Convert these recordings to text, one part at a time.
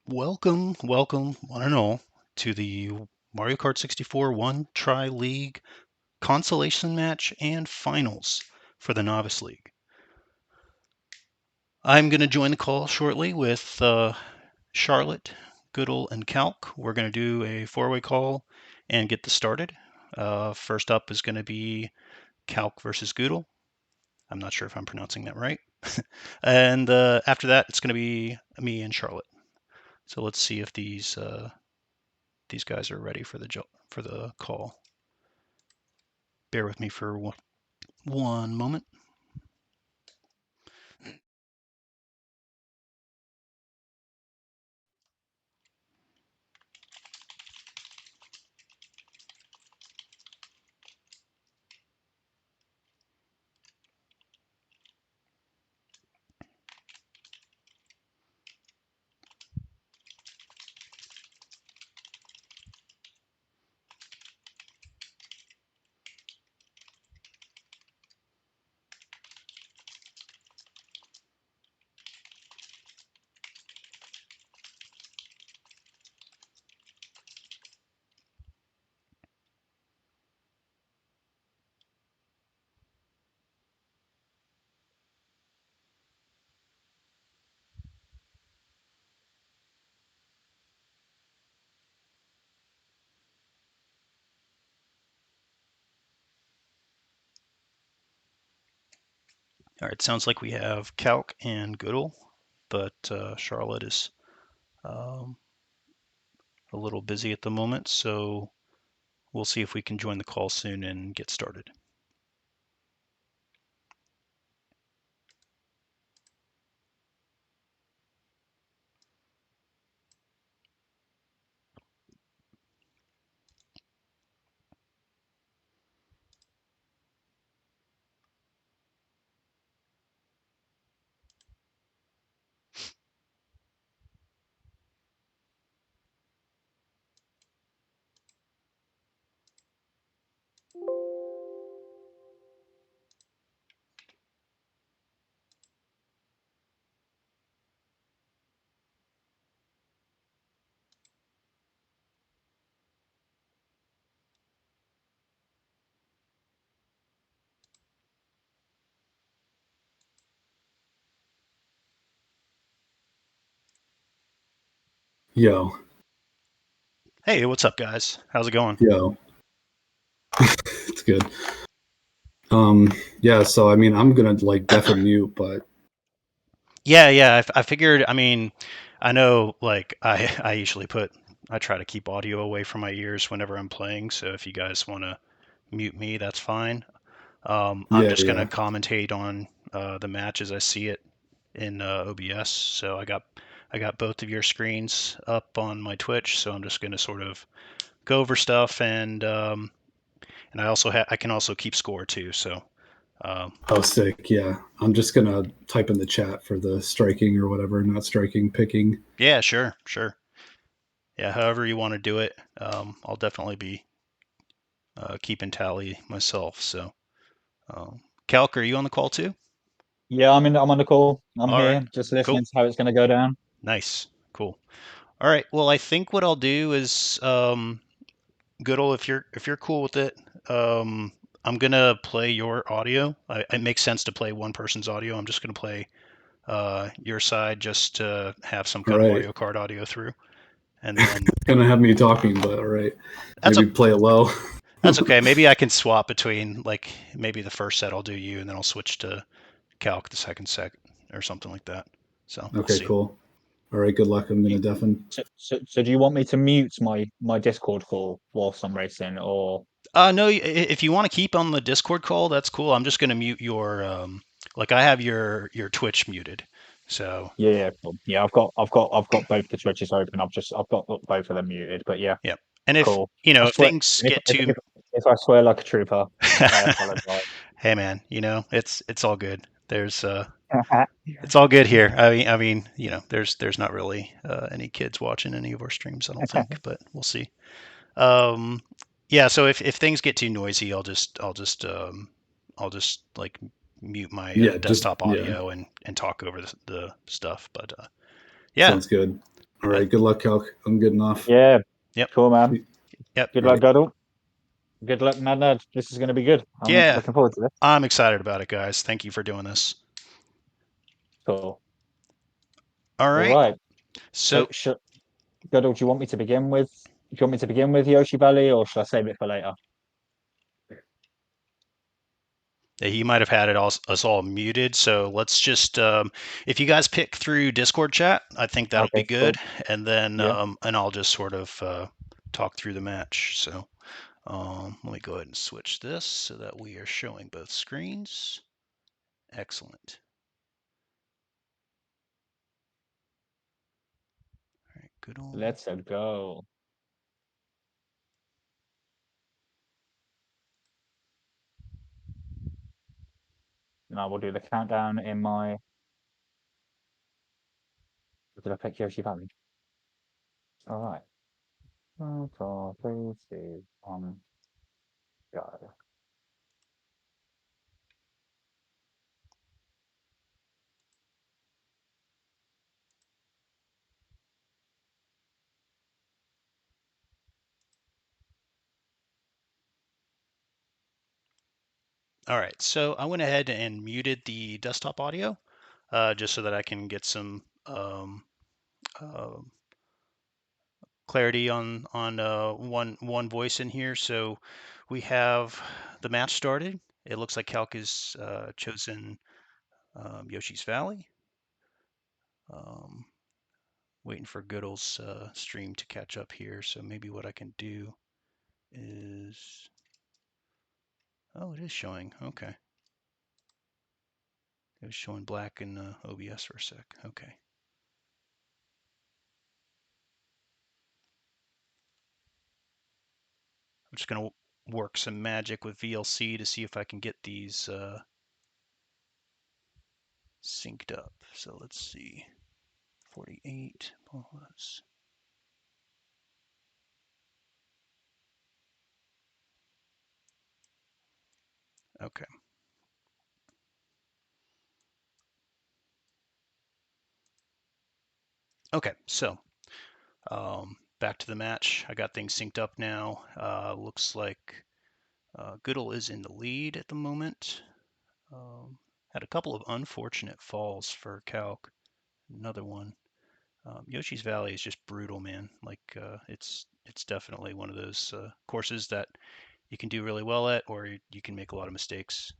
Welcome, one and all, to the Mario Kart 64 One Try League Consolation match and finals for the Novice League. I'm going to join the call shortly with Charlotte, Goodle, and Calc. We're going to do a four-way call and get this started. First up is going to be Calc versus Goodle. I'm not sure if I'm pronouncing that right. And after that, it's going to be me and Charlotte. So let's see if these guys are ready for the call. Bear with me for one moment. All right, sounds like we have Calc and Goodle, but Charlotte is um, a little busy at the moment, so we'll see if we can join the call soon and get started. Yo, Hey, what's up, guys? How's it going? yo, it's good. Yeah, so I mean, I'm gonna like def and mute, but Yeah. I figured. I mean, I know, like I usually I try to keep audio away from my ears whenever I'm playing. So if you guys want to mute me, that's fine. I'm yeah, just gonna yeah. commentate on the match as I see it in OBS. So I got both of your screens up on my Twitch. So I'm just gonna sort of go over stuff, and I can also keep score too. So Oh, sick. Yeah, I'm just gonna type in the chat for the striking or whatever, not striking, picking. yeah, sure. Yeah, however you want to do it. I'll definitely be keeping tally myself. So Calc, are you on the call too? Yeah, I'm on the call. I'm All right, here, just cool, listening to how it's going to go down. nice, cool. All right. Well, I think what I'll do is, Goodall, if you're cool with it, I'm gonna play your audio. It makes sense to play one person's audio. I'm just gonna play your side just to have some All kind of right, Mario Kart audio through, and then gonna have me talking, but all right, that's maybe a play it low. that's okay. Maybe I can swap between, like, maybe the first set I'll do you, and then I'll switch to Calc the second set or something like that. So we'll Okay, see. cool. All right, good luck. I'm gonna You- deafen. So do you want me to mute my Discord call whilst I'm racing, or No, if you want to keep on the Discord call, that's cool. I'm just gonna mute your like I have your Twitch muted. So yeah, cool. Yeah, I've got both the switches open. I've got both of them muted. But yeah, yeah. And if cool. you I know if swear, things if get if too if, if I swear like a trooper, I apologize. hey man, it's all good. It's all good here. I mean, there's not really any kids watching any of our streams, I don't think, but we'll see. Um, yeah, so if things get too noisy, I'll just like mute my Yeah, just desktop yeah, audio and talk over the stuff. But yeah, sounds good. All right. Good luck, Calc. I'm getting off. Yeah. Yep. Cool, man. Yep. Good All luck, right. Goodle. Good luck, Mad. This is going to be good. I'm Yeah. looking forward to this. I'm excited about it, guys. Thank you for doing this. Cool. All All right. right. So, So Goodle, do you want me to begin with? Do you want me to begin with Yoshi Valley, or should I save it for later? he might have had us all muted. So let's just, if you guys pick through Discord chat, I think that'll be Okay, cool. good. And then, Yeah. and I'll just sort of talk through the match. So let me go ahead and switch this so that we are showing both screens. Excellent. All right, good old. Let's go. Now we'll do the countdown in my. Did I pick Yoshi Valley? All right. 5, 4, 3, 2, 1, go. All right, so I went ahead and muted the desktop audio just so that I can get some uh, clarity on one voice in here. So we have the match started. It looks like Calc has chosen Yoshi's Valley. Waiting for Goodle's stream to catch up here. So maybe what I can do is, oh, it is showing. Okay, it was showing black in OBS for a sec. Okay. I'm just gonna work some magic with VLC to see if I can get these synced up. So let's see, 48 plus. Okay. Okay, so back to the match. I got things synced up now. Looks like Goodle is in the lead at the moment. Had a couple of unfortunate falls for Calc. Another one. Yoshi's Valley is just brutal, man. Like it's definitely one of those courses that you can do really well at, or you can make a lot of mistakes.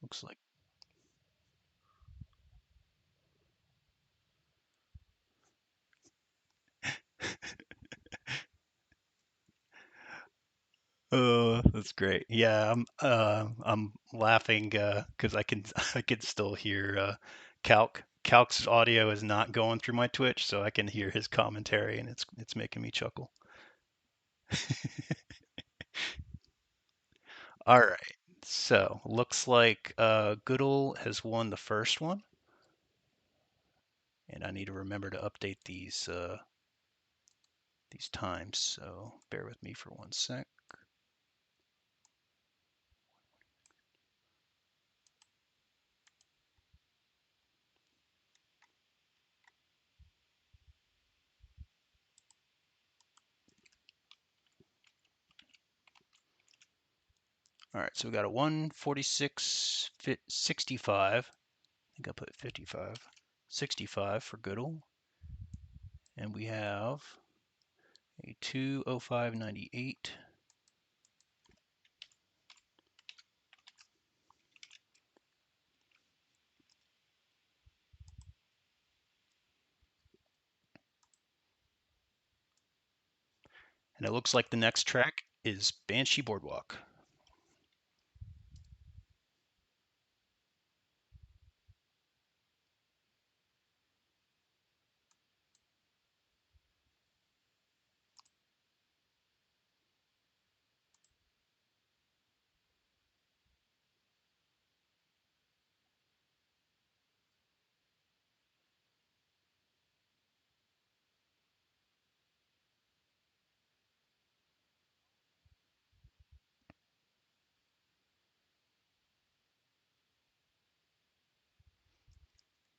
Looks like. Oh, that's great. Yeah, I'm laughing because I can I can still hear Calc. Calc's audio is not going through my Twitch, so I can hear his commentary, and it's making me chuckle. All right, so looks like Goodle has won the first one, and I need to remember to update these times. So bear with me for 1 sec. All right, so we got a 146 65. I think I put 55. 65 for Goodle. And we have a 205.98. And it looks like the next track is Banshee Boardwalk.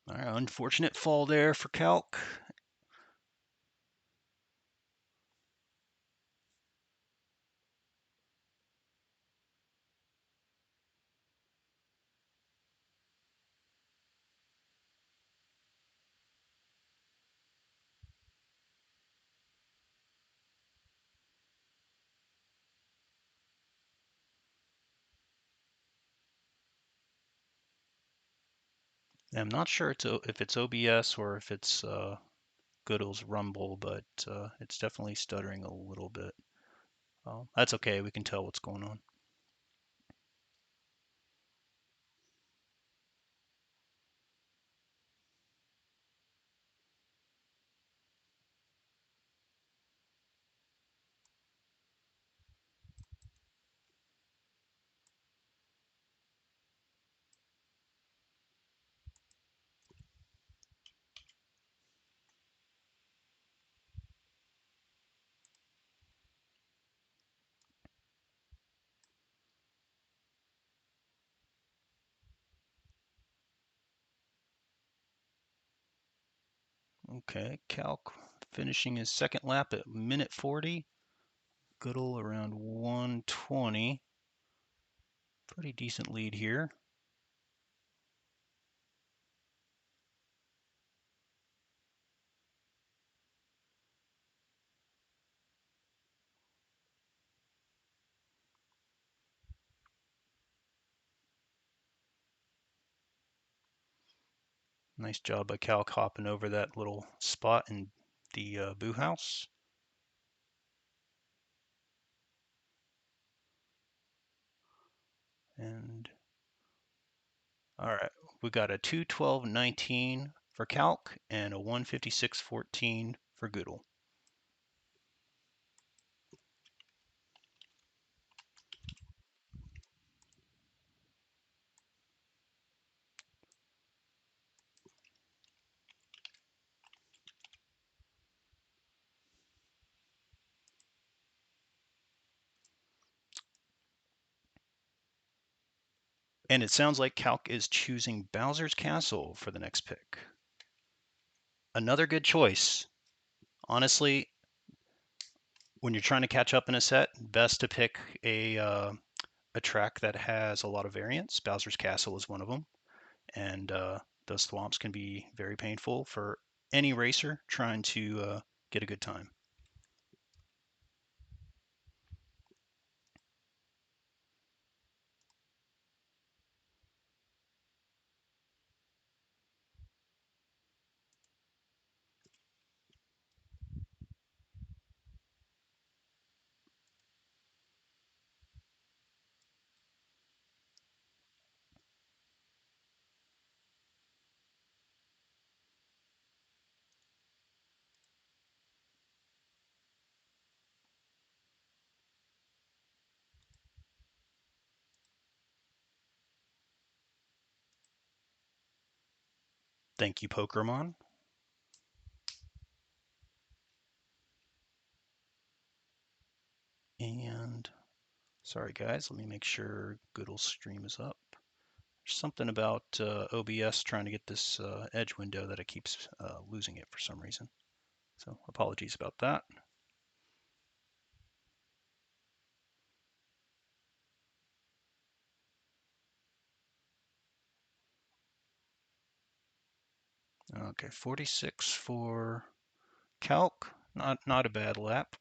All right, unfortunate fall there for Calc. I'm not sure if it's OBS or if it's Goodle's Rumble, but it's definitely stuttering a little bit. That's okay. We can tell what's going on. Okay, Calc finishing his second lap at minute 40. Goodle around 120. Pretty decent lead here. Nice job by Calc hopping over that little spot in the boo house. And all right, we got a 212.19 for Calc and a 156.14 for Goodle. And it sounds like Calc is choosing Bowser's Castle for the next pick. Another good choice. Honestly, when you're trying to catch up in a set, best to pick a track that has a lot of variance. Bowser's Castle is one of them, and those thwomps can be very painful for any racer trying to get a good time. Thank you, Pokemon. And sorry, guys, let me make sure Goodle's stream is up. There's something about OBS trying to get this edge window that it keeps losing it for some reason. So apologies about that. Okay, 46 for Calc. Not a bad lap.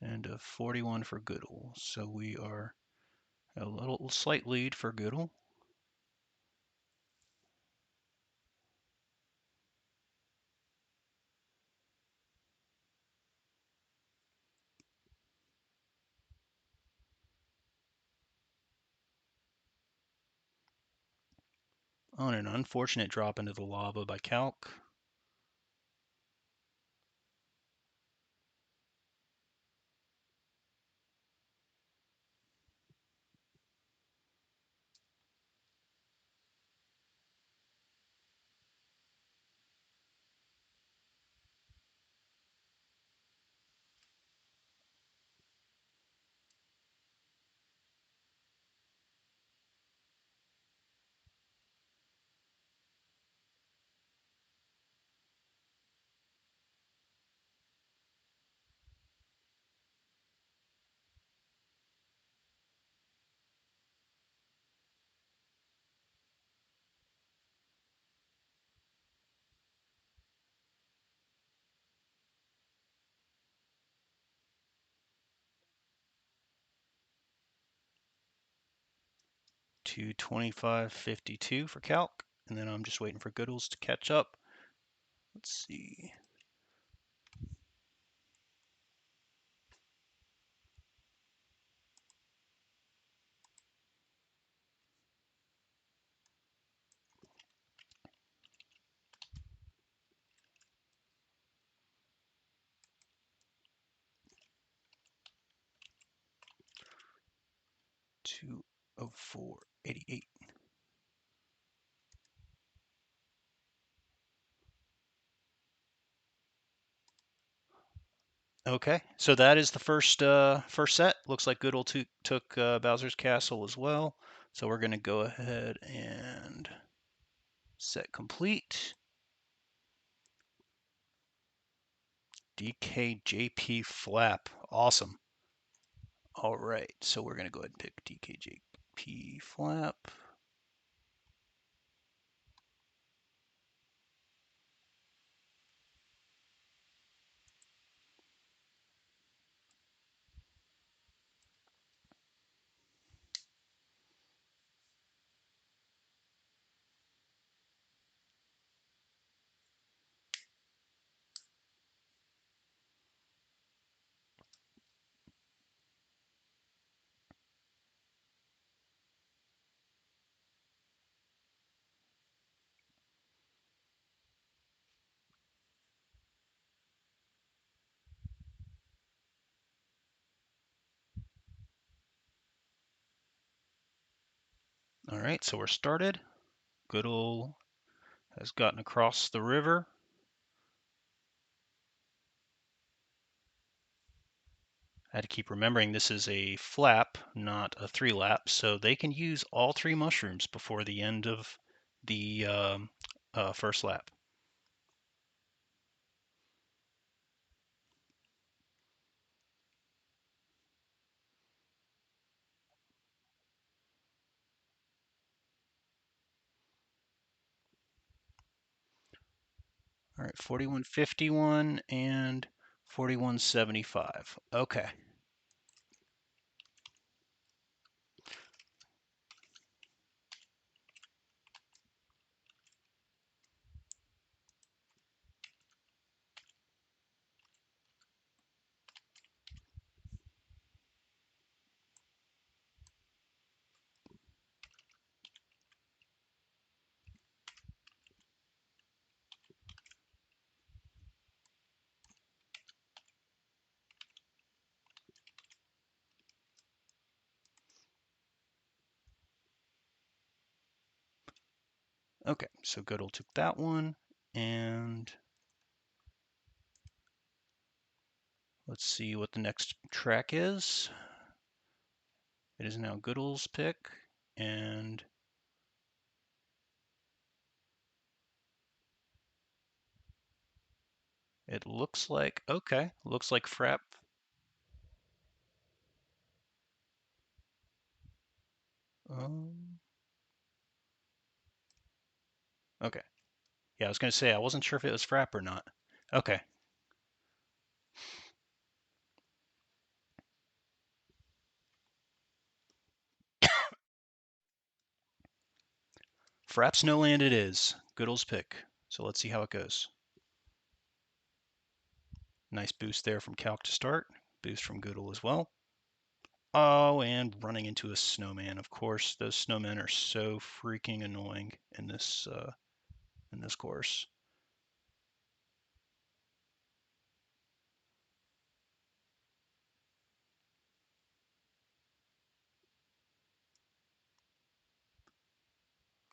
And a 41 for Goodle. So we are a little slight lead for Goodle. On an unfortunate drop into the lava by Calc. to 25.52 for Calc, and then I'm just waiting for Goodles to catch up. Let's see. $204.88. Okay, so that is the first set. Looks like Goodle took Bowser's Castle as well. So we're going to go ahead and set complete. DKJP flap. Awesome. All right, so we're going to go ahead and pick DKJP flap. All right, so we're started. Goodle has gotten across the river. I had to keep remembering this is a flap, not a 3-lap, so they can use all 3 mushrooms before the end of the first lap. All right, 41.51 and 41.75. Okay. Okay, so Goodle took that one, and let's see what the next track is. It is now Goodle's pick, and it looks like, okay, looks like Frap. Um, okay. Yeah, I was going to say, I wasn't sure if it was Frap or not. Okay. Frap Snowland it is. Goodle's pick. So let's see how it goes. Nice boost there from Calc to start. Boost from Goodle as well. Oh, and running into a snowman. Of course, those snowmen are so freaking annoying in this course.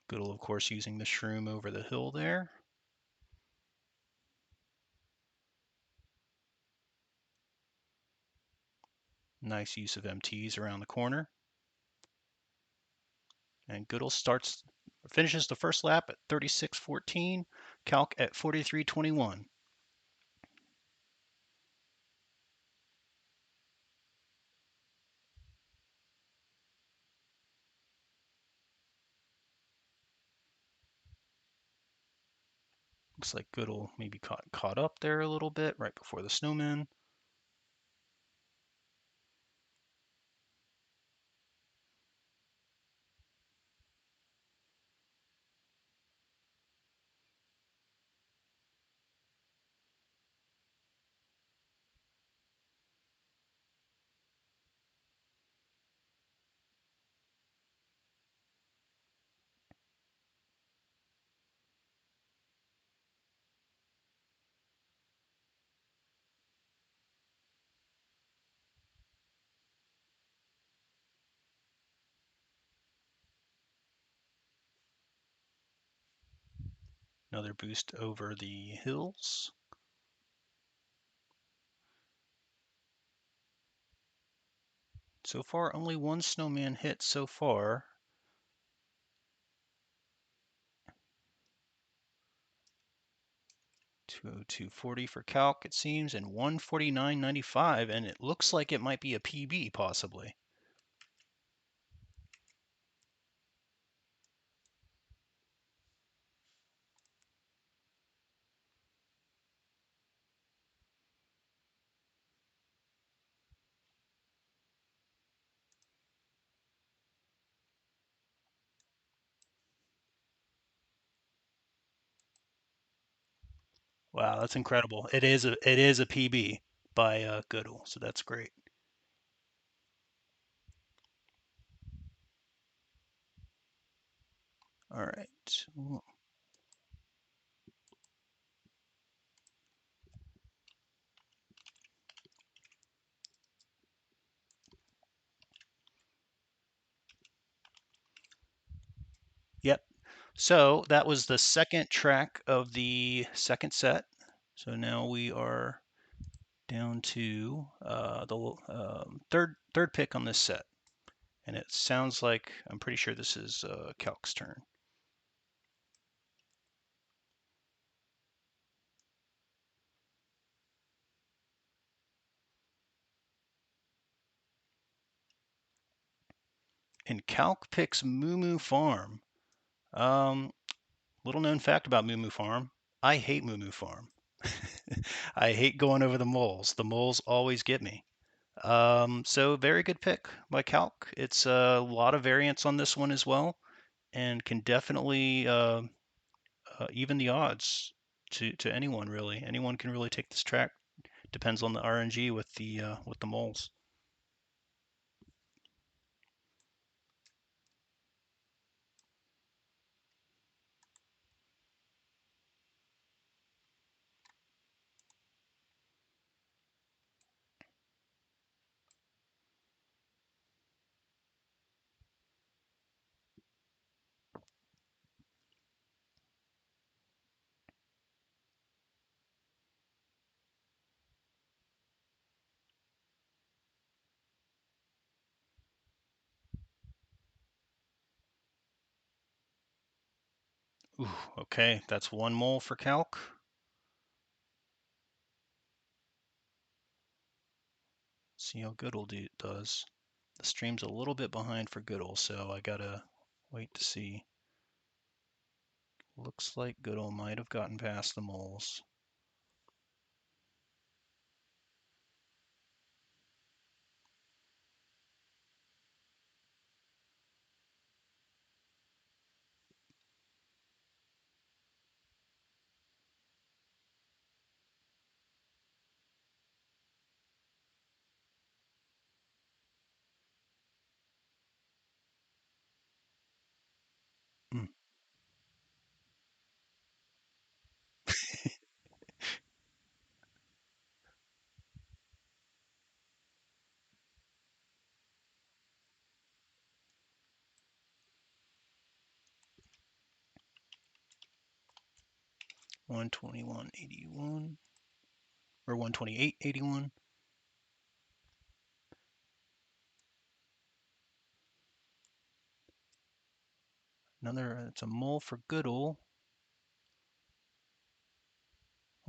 Goodle, of course, using the shroom over the hill there. Nice use of MTs around the corner. And Goodle finishes the first lap at 36.14, Calc at 43.21. Looks like Goodle maybe caught up there a little bit right before the snowman. Another boost over the hills. So far, only one snowman hit so far. $202.40 for Calc, it seems, and $149.95, and it looks like it might be a PB possibly. Wow, that's incredible. It is a PB by Goodle, so that's great. All right. Yep. So that was the second track of the second set. So now we are down to the third pick on this set, and it sounds like I'm pretty sure this is Calc's turn. And Calc picks Moo Moo Farm. Little known fact about Moo Moo Farm: I hate Moo Moo Farm. I hate going over the moles. The moles always get me. So very good pick by Calc. It's a lot of variance on this one as well, and can definitely even the odds to anyone really. Anyone can really take this track. Depends on the RNG with the moles. Ooh, okay, that's one mole for Calc. See how Goodle does. The stream's a little bit behind for Goodle, so I gotta wait to see. Looks like Goodle might have gotten past the moles. Mm. 121.81 or 128.81. Another, it's a mole for Goodle.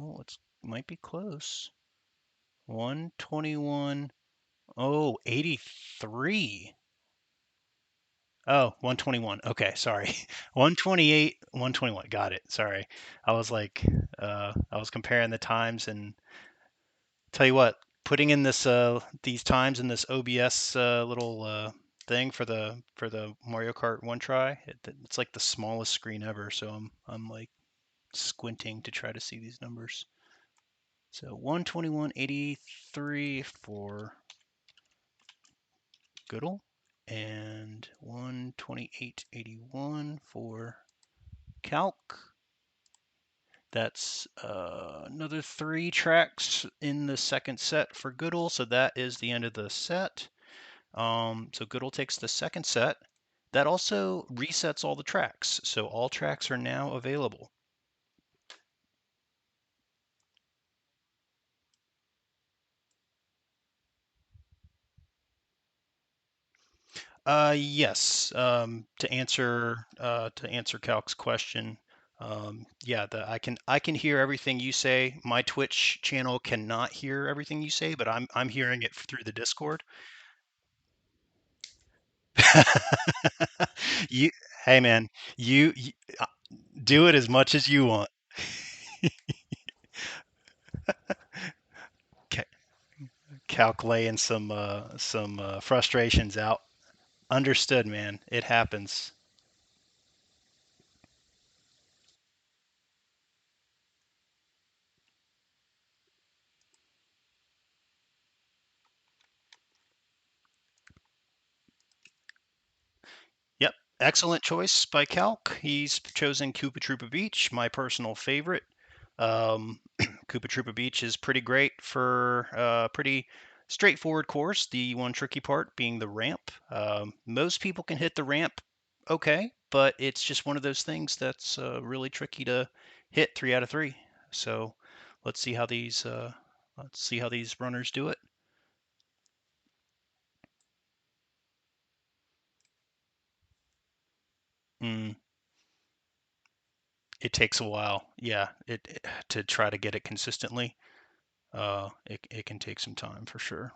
Oh, it's might be close. 121. Oh, 83. Oh, 121. Okay, sorry. 128, 121. Got it. Sorry. I was like, I was comparing the times, and tell you what, putting in this these times in this OBS little thing for the Mario Kart one try, it's like the smallest screen ever, so I'm like squinting to try to see these numbers. So 121.83 for Goodle and 128.81 for Calc. That's another 3 tracks in the second set for Goodle, so that is the end of the set. So Goodle takes the second set. That also resets all the tracks, so all tracks are now available. Yes. To answer Calc's question, yeah, I can hear everything you say. My Twitch channel cannot hear everything you say, but I'm hearing it through the Discord. You, hey man, you uh, do it as much as you want. Ca- Calc laying some frustrations out. Understood, man. It happens. Yep. Excellent choice by Calc. He's chosen Koopa Troopa Beach, my personal favorite. Koopa Troopa Beach is pretty great for a pretty straightforward course. The one tricky part being the ramp. Most people can hit the ramp okay, but it's just one of those things that's really tricky to hit 3 out of 3. So let's see how these runners do it. Mm, it takes a while, yeah, to try to get it consistently. It can take some time for sure.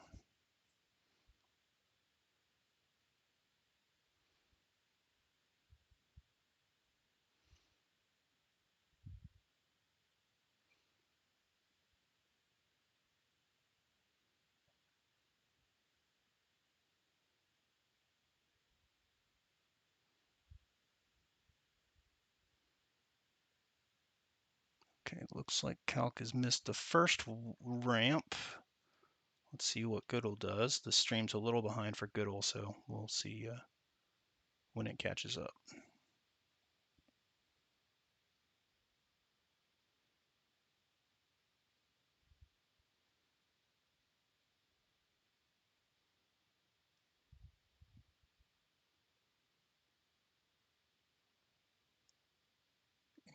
Okay, looks like Calc has missed the first ramp. Let's see what Goodle does. The stream's a little behind for Goodle, so we'll see when it catches up.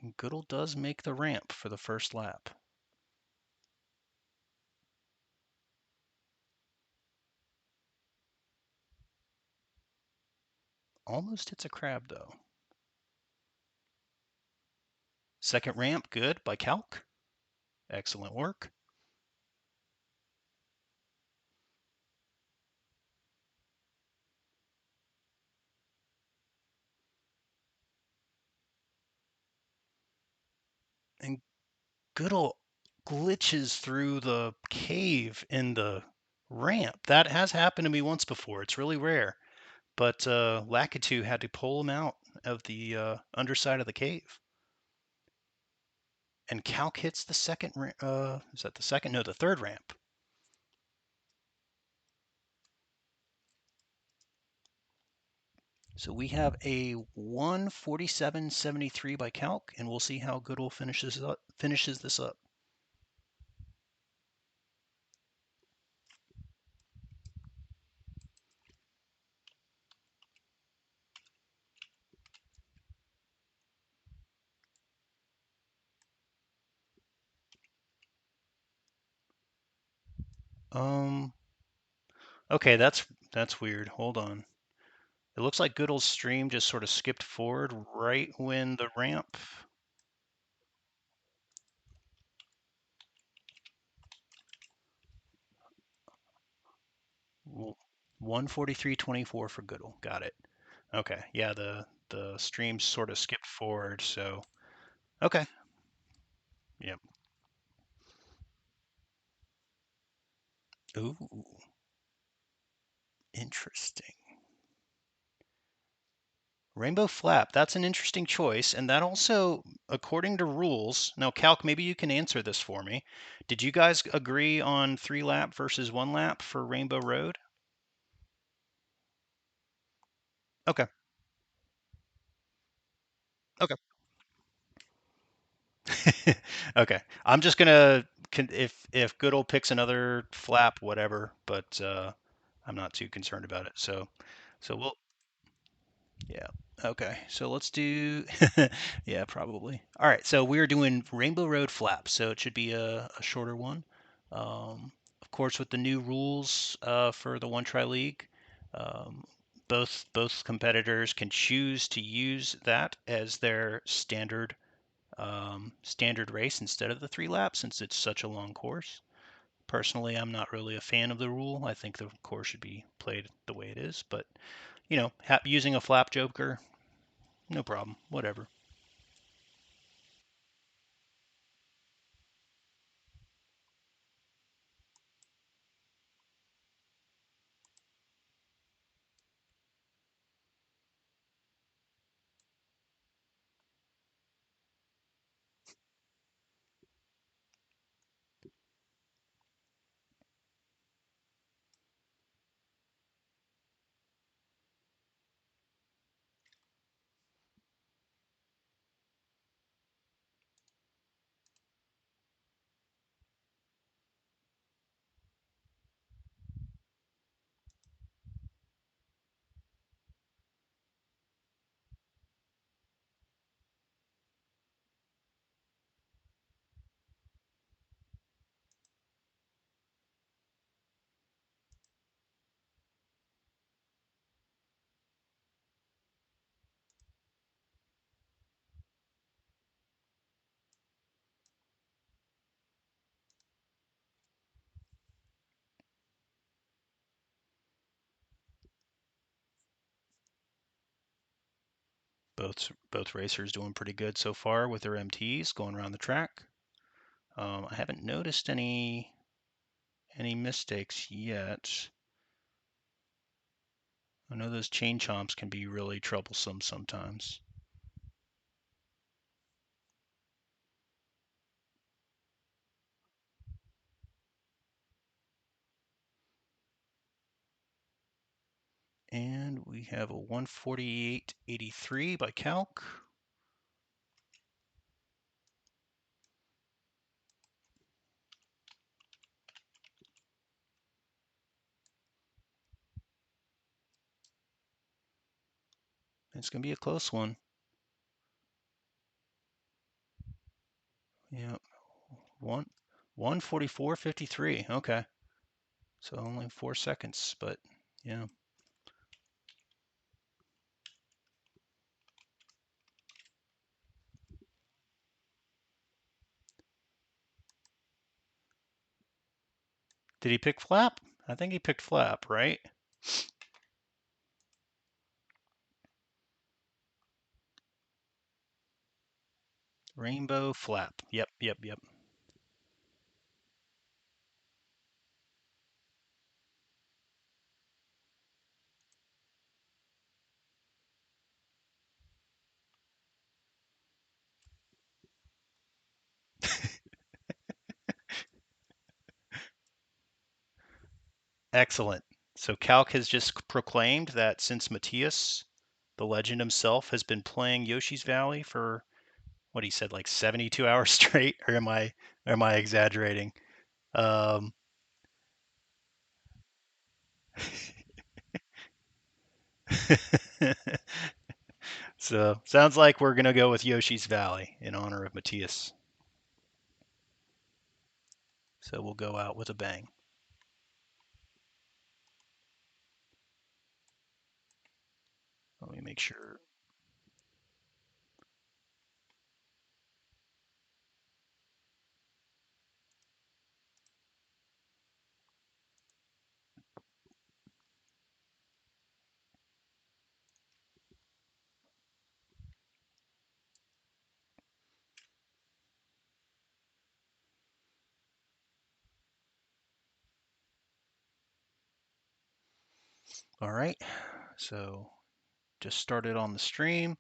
And Goodle does make the ramp for the first lap. Almost hits a crab though. Second ramp, good by Calc. Excellent work. And Goodle glitches through the cave in the ramp. That has happened to me once before. It's really rare. But Lakitu had to pull him out of the underside of the cave. And Calc hits the second ramp. Is that the second? No, the third ramp. So we have a 147.73 by Calc, and we'll see how Goodall finishes this up. Um, okay, that's weird. Hold on. It looks like Goodall's stream just sort of skipped forward right when the ramp. 143.24 for Goodall. Got it. Okay, yeah, the stream sort of skipped forward, so okay. Yep. Ooh, interesting. Rainbow Flap, that's an interesting choice. And that also, according to rules, now Calc, maybe you can answer this for me. Did you guys agree on 3 lap versus 1 lap for Rainbow Road? Okay. Okay. Okay. I'm just gonna if Goodall picks another flap, whatever, but I'm not too concerned about it. So we'll yeah. Okay. So let's do yeah, probably. All right. So we're doing Rainbow Road Flaps, so it should be a shorter one. Of course, with the new rules for the One Try League. Um, both competitors can choose to use that as their standard race instead of the 3 laps, since it's such a long course. Personally, I'm not really a fan of the rule. I think the course should be played the way it is, but using a flap joker, no problem, whatever. Both racers doing pretty good so far with their MTs going around the track. I haven't noticed any mistakes yet. I know those chain chomps can be really troublesome sometimes. And we have a 148.83 by Calc. It's going to be a close one. Yeah, 144.53. Okay, so only 4 seconds, but yeah. Did he pick flap? I think he picked flap, right? Rainbow flap. Yep, yep, yep. Excellent. So Calc has just proclaimed that since Matthias, the legend himself, has been playing Yoshi's Valley for what he said, like 72 hours straight, or am I exaggerating? Um, so sounds like we're gonna go with Yoshi's Valley in honor of Matthias. So we'll go out with a bang. Let me make sure. All right. So just started on the stream.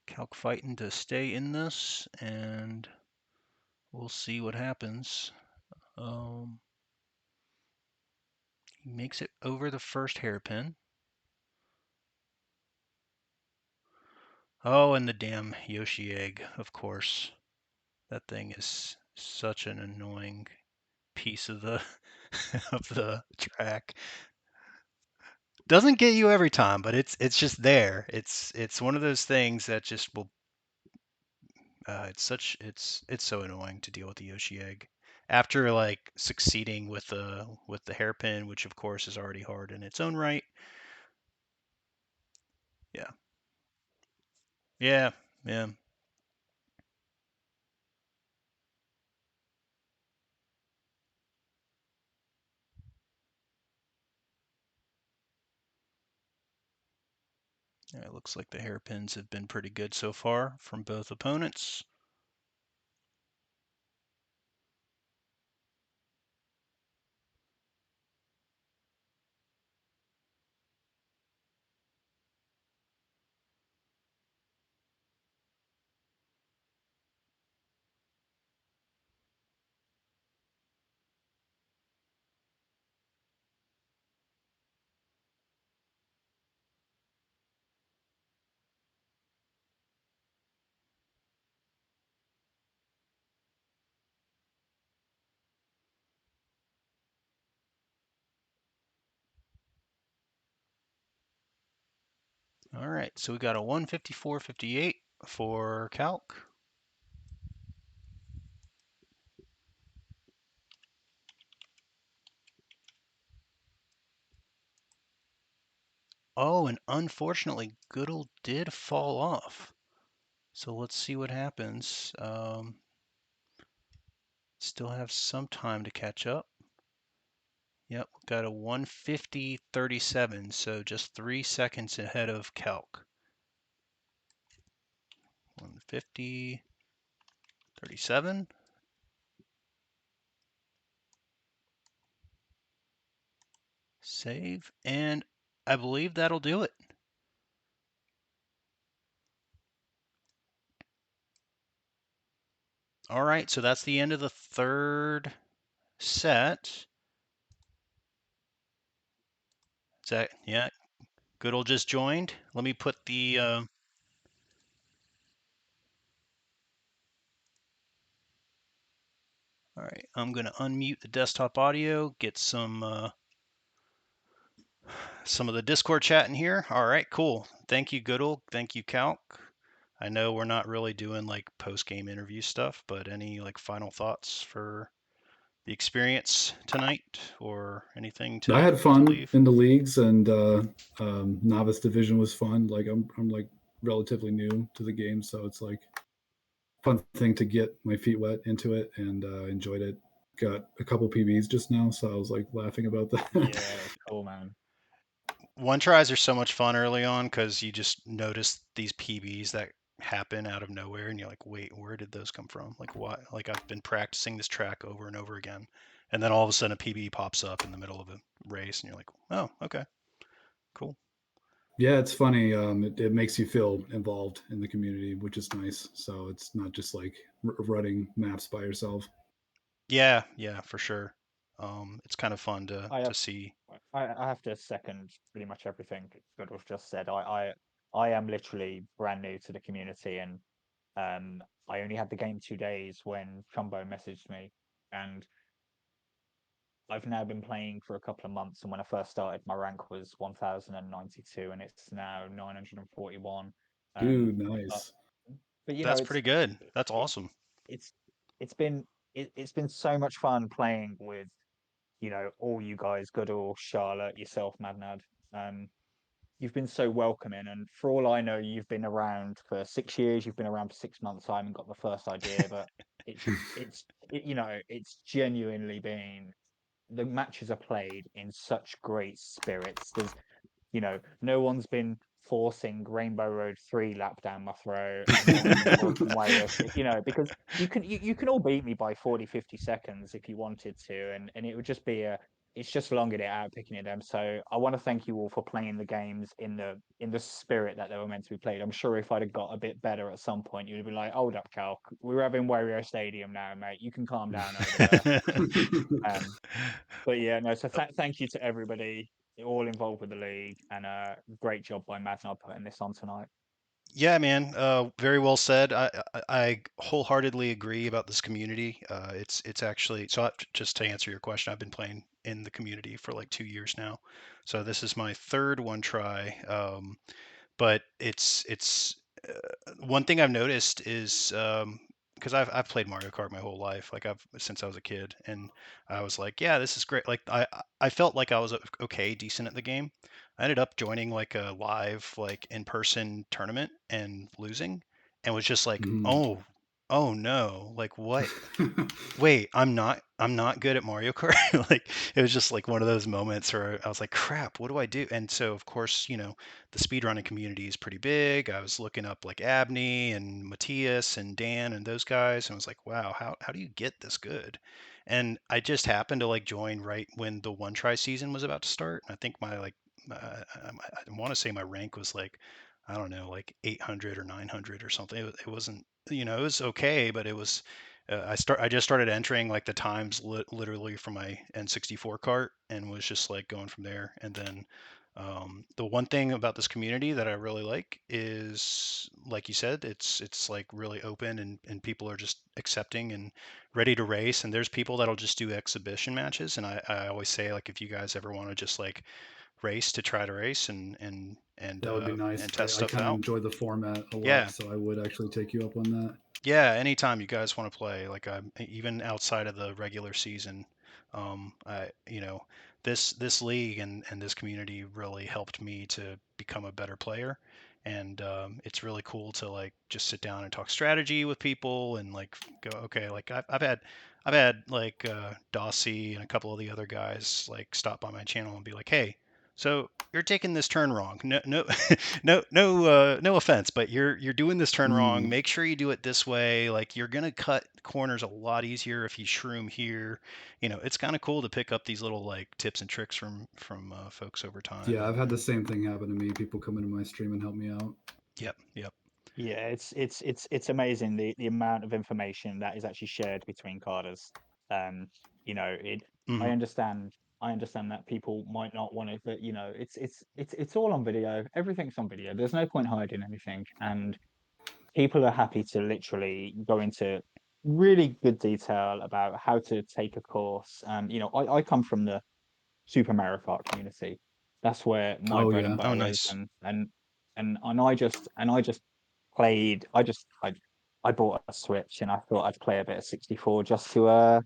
Calc fighting to stay in this, and we'll see what happens. He makes it over the first hairpin. Oh, and the damn Yoshi egg, of course. That thing is such an annoying piece of the of the track. Doesn't get you every time, but it's just there. It's one of those things that just will. It's so annoying to deal with the Yoshi egg. after like succeeding with the hairpin, which of course is already hard in its own right. Yeah. Yeah. Yeah. Yeah, it looks like the hairpins have been pretty good so far from both opponents. All right, so we got a 154.58 for Calc. Oh, and unfortunately, Goodle did fall off. So let's see what happens. Still have some time to catch up. Yep, got a 150.37, so just 3 seconds ahead of Calc. 150.37. Save, and I believe that'll do it. All right, so that's the end of the third set. Is that, yeah, Goodall just joined. Let me put the, all right, I'm going to unmute the desktop audio, get some of the Discord chat in here. All right, cool. Thank you, Goodall. Thank you, Calc. I know we're not really doing like post-game interview stuff, but any like final thoughts for the experience tonight or anything I to had fun leave? in the leagues, and novice division was fun. Like I'm like relatively new to the game, so it's like fun thing to get my feet wet into it, and enjoyed it. Got a couple PBs just now, so I was like laughing about that. Yeah, that was cool, man. One tries are so much fun early on because you just notice these PBs that happen out of nowhere, and you're like, wait, where did those come from? Like, what? Like, I've been practicing this track over and over again, and then all of a sudden a PB pops up in the middle of a race, and you're like, oh, okay, cool. Yeah, it's funny. It makes you feel involved in the community, which is nice. So it's not just like running maps by yourself. Yeah, yeah, for sure. It's kind of fun to I have see. I have to second pretty much everything Goodall's just said. I am literally brand new to the community, and I only had the game 2 days when Chumbo messaged me, and I've now been playing for a couple of months. And when I first started, my rank was 1092, and it's now 941. Um, Dude, but nice. but you know, That's pretty good. it, That's it awesome. it's it's been it's been so much fun playing with all you guys, Goodall, Charlotte, yourself, Madnad. Um, you've been so welcoming, and for all I know, you've been around for 6 years. You've been around for 6 months. I haven't got the first idea, but it's it's genuinely been the matches are played in such great spirits. No one's been forcing Rainbow Road 3 lap down my throat, and no one's been forcing Wario Stick, because you can all beat me by 40, 50 seconds if you wanted to, and it would just be it's just longing it out, picking at them. So I want to thank you all for playing the games in the spirit that they were meant to be played. I'm sure if I'd have got a bit better at some point, you'd be like, hold up, Cal, we're having Wario Stadium now, mate. You can calm down over there. Um, but yeah, no. So thank you to everybody all involved with the league, and great job by Madnod putting this on tonight. Yeah, man. Very well said. I wholeheartedly agree about this community. It's actually so. Just to answer your question, I've been playing in the community for like 2 years now, so this is my third one try. But it's one thing I've noticed is because I've played Mario Kart my whole life, like I've since I was a kid, and I was like, yeah, this is great. Like I felt like I was okay, decent at the game. I ended up joining like a live like in person tournament and losing, and was just like, Mhm. oh no, like what? Wait, I'm not good at Mario Kart. Like it was just like one of those moments where I was like, crap, what do I do? And so of course, the speedrunning community is pretty big. I was looking up like Abney and Matthias and Dan and those guys, and I was like, wow, how do you get this good? And I just happened to like join right when the one try season was about to start. And I think my like I want to say my rank was like I don't know, like 800 or 900 or something. It wasn't, it was okay, but it was I just started entering like the times literally from my N64 cart and was just like going from there. And then the one thing about this community that I really like is, like you said, it's like really open and people are just accepting and ready to race. And there's people that'll just do exhibition matches. And I always say like if you guys ever want to just like race to try to race That would be nice. and test I stuff kind of out. enjoy the format a lot, Yeah, so I would actually take you up on that. yeah, anytime you guys want to play, like even outside of the regular season, this league and this community really helped me to become a better player, and it's really cool to like just sit down and talk strategy with people and like go, okay, like I've had like Dossie and a couple of the other guys like stop by my channel and be like, hey, so you're taking this turn wrong. No, no, no offense, but you're doing this turn wrong. Mm. Make sure you do it this way. Like you're gonna cut corners a lot easier if you shroom here. It's kind of cool to pick up these little like tips and tricks from folks over time. Yeah, I've had the same thing happen to me. People come into my stream and help me out. Yep, yep. Yeah, it's amazing the amount of information that is actually shared between carders. Um, you know, it I Hmm. understand I understand that people might not want it, but it's all on video. Everything's on video. There's no point hiding anything, and people are happy to literally go into really good detail about how to take a course. I come from the Super Mario Kart community. That's where my Oh bread and yeah, Oh, butter is, nice. and I just played. I bought a Switch and I thought I'd play a bit of 64 just to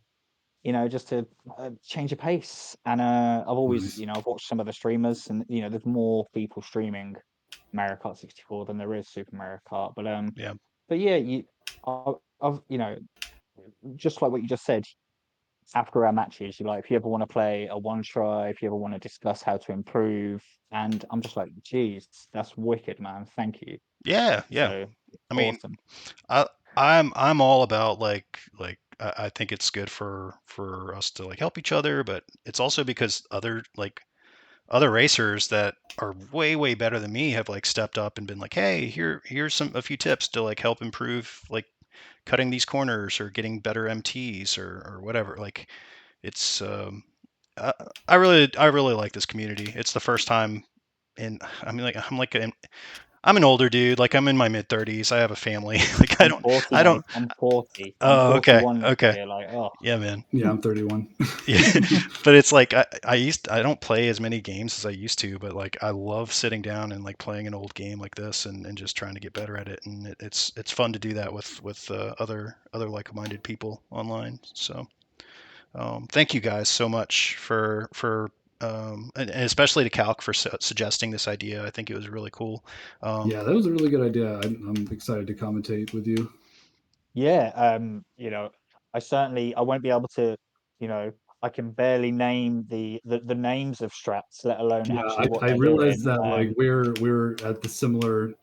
change the pace. And I've always, nice. I've watched some of the streamers, and there's more people streaming Mario Kart 64 than there is Super Mario Kart. Yeah. But yeah, I've just like what you just said, after our matches, you're like, if you ever want to play a one try, if you ever want to discuss how to improve, and I'm just like, geez, that's wicked, man. Thank you. Yeah, yeah. So I mean, awesome. I I'm all about like I think it's good for us to like help each other, but it's also because other racers that are way better than me have like stepped up and been like, hey, here's a few tips to like help improve like cutting these corners or getting better MTs or whatever. Like it's I, I really like this community. It's the first time in I mean like I'm an older dude. Like I'm in my mid 30s. I have a family. Like I I'm don't 40, I don't. mate. I'm 40. I'm Oh, okay, 41 next okay. year. Like, oh, Yeah, man. Yeah, I'm 31. Yeah, but it's like I don't play as many games as I used to, but like I love sitting down and like playing an old game like this and just trying to get better at it. And it's fun to do that with other like-minded people online. So thank you guys so much for and especially to Calc for suggesting this idea. I think it was really cool. Yeah, Um, that was a really good idea. I'm excited to commentate with you. yeah. I won't be able to, you know, I can barely name the names of strats, let alone Yeah, actually what I they're realized doing. that like we're at the similar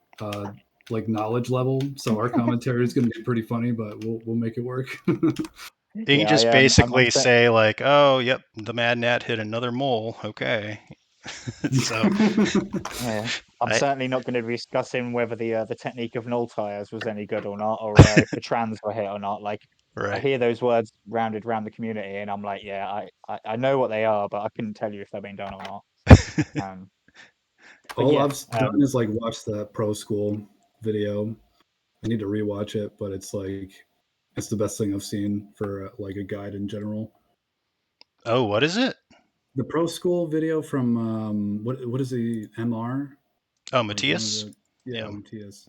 like knowledge level, so our commentary is going to be pretty funny, but we'll make it work. you can Yeah, just I'm basically say like, "Oh, yep, the Mad Nat hit another mole." Okay, so Yeah, I'm I certainly not going to be discussing whether the technique of null tires was any good or not, or if the trans were hit or not. Like, I right. hear those words rounded around the community, and I'm like, yeah, I know what they are, but I couldn't tell you if they've been done or not. Um, but All yeah, I've done is like watch that pro school video. I need to rewatch it, but it's like it's the best thing I've seen for like a guide in general. Oh, what is it? The pro school video from what is the MR? Oh, Like one of Matthias. the Yeah. yeah Matthias.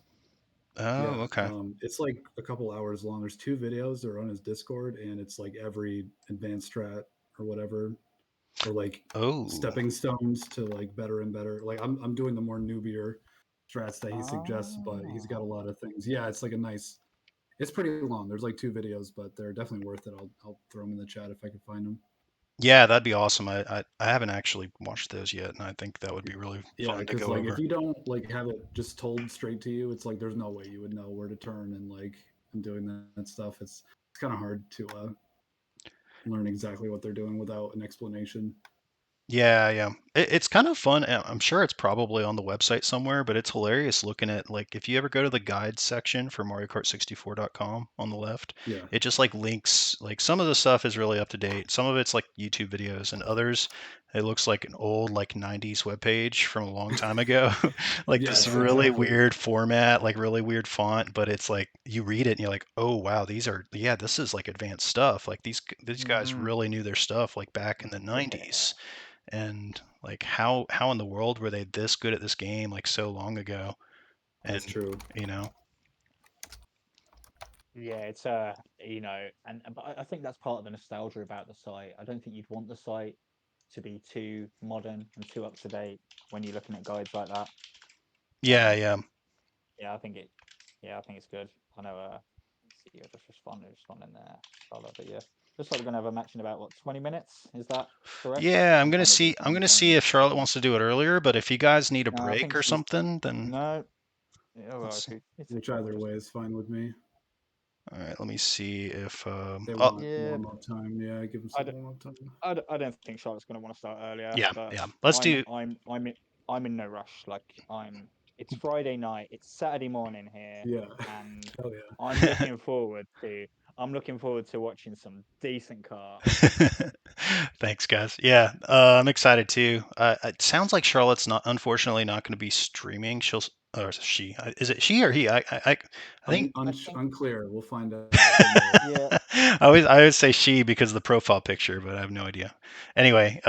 Oh, Yeah, okay. it's like a couple hours long. There's two videos. They're on his Discord, and it's like every advanced strat or whatever, or like Oh, stepping stones to like better and better. Like I'm doing the more newbier strats that he suggests, but he's got a Oh. lot of things. Yeah, it's like a nice. It's pretty long. There's like two videos, but they're definitely worth it. I'll throw them in the chat if I can find them. yeah, that'd be awesome. I haven't actually watched those yet, and I think that would be really Yeah, fun to because go like if over. you don't like have it just told straight to you, it's like there's no way you would know where to turn and like and doing that stuff. It's kind of hard to learn exactly what they're doing without an explanation. Yeah, yeah. It's kind of fun. I'm sure it's probably on the website somewhere, but it's hilarious looking at like if you ever go to the guides section for Mario Kart 64.com on the left, Yeah, it just like links like some of the stuff is really up to date. Some of it's like YouTube videos and others it looks like an old like 90s webpage from a long time ago. Like this yes, really exactly. weird format, like really weird font, but it's like you read it and you're like, "Oh wow, yeah, this is like advanced stuff. Like these guys Hmm. really knew their stuff like back in the Yeah. 90s." And like how in the world were they this good at this game like so long ago? That's And true. you know, Yeah, it's but I think that's part of the nostalgia about the site. I don't think you'd want the site to be too modern and too up to date when you're looking at guides like that. yeah, Um, yeah, yeah, I think it. Yeah, I think it's good. I know. Let's see, I just responding there, Charlotte. But yeah, looks like we're gonna have a match in about what 20 minutes. Is that correct? yeah. I'm trying to do I'm something gonna see currently. if Charlotte wants to do it earlier, but if you guys need a No, I break think or she's something, then no. Yeah, well, let's see. it's Which okay. We'll either just way is fine with me. All right, let me see if They oh want yeah. warm up time. Yeah, give them I, some warm up time. I don't think Charlotte's going to want to start earlier, yeah, but yeah. Let's I'm do I'm I'm in, I'm in no rush. Like it's Friday night, it's Saturday morning here, Yeah, and hell yeah. I'm looking forward to I'm looking forward to watching some decent Kart. Thanks, guys. Yeah, I'm excited too. It sounds like Charlotte's not, unfortunately, not going to be streaming. Or she, is it she or he? I think I think Unclear. We'll find out. You'll know. yeah. I always say she because of the profile picture, but I have no idea. Anyway,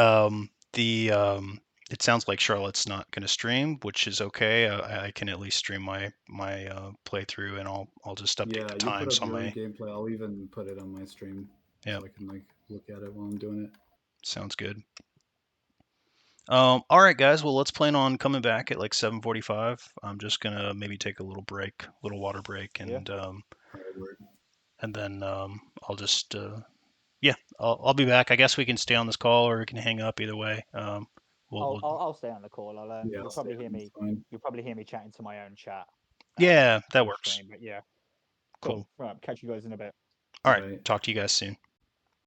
it sounds like Charlotte's not going to stream, which is okay. I can at least stream my playthrough, and I'll just update Yeah, the you put times up on your my. gameplay. I'll even put it on my stream Yeah, so I can like look at it while I'm doing it. sounds good. All right, guys. Well, let's plan on coming back at like 7:45. I'm just gonna maybe take a little break, little water break, Yeah. All right, word. and then I'll just yeah, I'll be back. I guess we can stay on this call or we can hang up either way. We'll I'll stay on the call. Yeah, I'll stay on. It's fine. You'll probably hear me chatting to my own chat yeah, that on works. stream. But yeah, cool. Cool. Right, catch you guys in a bit. All All right. right. Talk to you guys soon.